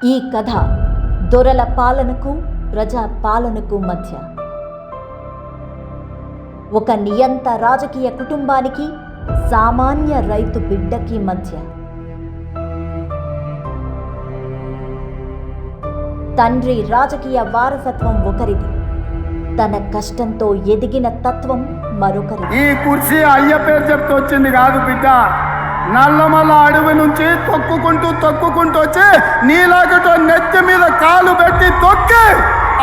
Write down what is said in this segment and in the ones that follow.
ఈ కథ దొరల పాలనకు ప్రజా పాలనకు మధ్య, ఒక నియంత రాజకీయ కుటుంబానికి సామాన్య రైతు బిడ్డకి మధ్య. తండ్రి రాజకీయ వారసత్వం ఒకరిది, తన కష్టంతో ఎదిగిన తత్వం మరొకరిది. ఈ కుర్చీ అయ్య పేరు చెప్తూ వచ్చింది కాదు బిడ్డ, నల్లమల్ల అడవి నుంచి తొక్కుకుంటూ వచ్చి నీలాగతో నెత్తి మీద కాలు పెట్టి తొక్కి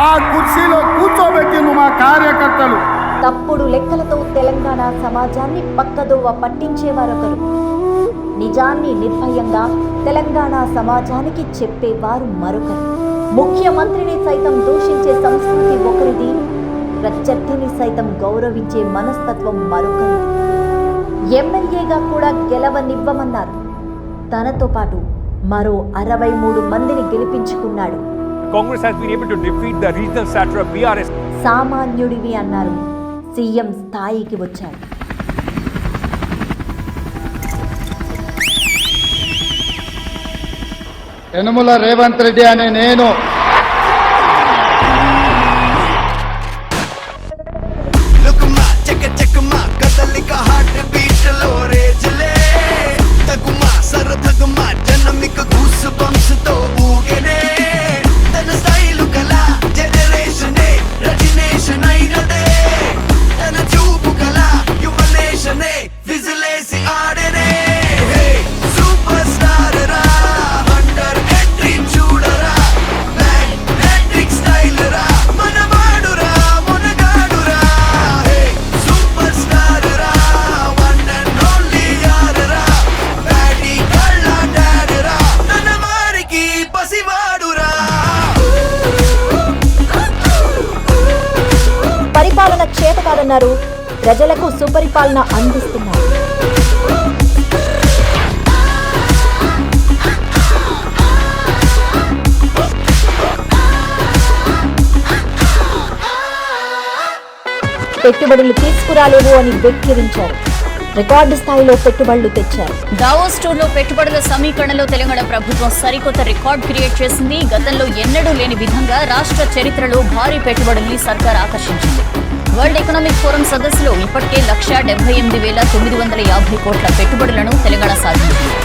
ఆ కుర్చీలో కూర్చోబెట్టింది మా కార్యకర్తలు. తప్పుడు లెక్కలతో తెలంగాణ సమాజాన్ని పక్కదోవ పట్టించేవారొకరు, నిజాన్ని నిర్భయంగా తెలంగాణ సమాజానికి చెప్పేవారు మరొకరు. ముఖ్యమంత్రిని సైతం దూషించే సంస్కృతి ఒకరిది, ప్రత్యర్థిని సైతం గౌరవించే మనస్తత్వం మరొకరిది. ఎమ్మెల్యేగా కూడా గెలవనివ్వమన్నారు. తనతో పాటు మరో 63 మందిని గెలిపించుకున్నాడు. Congress has been able to defeat the regional satrap of BRS. సామాన్యుడివి అన్నారు, సీఎం స్థాయికి వచ్చాడు. యనమల రేవంత్ రెడ్డి అనే నేను పరిపాలన చేత కాదన్నారు, ప్రజలకు సుపరిపాలన అందిస్తున్నారు. పెట్టుబడులు తీసుకురాలేవు అని వెక్కిరించారు. రికార్డు స్థాయిలో పెట్టుబడులు తెచ్చారు. దావోస్ టూర్లో పెట్టుబడుల సమీకరణలో తెలంగాణ ప్రభుత్వం సరికొత్త రికార్డ్ క్రియేట్ చేసింది. గతంలో ఎన్నడూ లేని విధంగా రాష్ట్ర చరిత్రలో భారీ పెట్టుబడుల్ని సర్కార్ ఆకర్షించింది. వరల్డ్ ఎకనామిక్ ఫోరం సదస్సులో ఇప్పటికే 1,78,950 కోట్ల పెట్టుబడులను తెలంగాణ సాధించింది.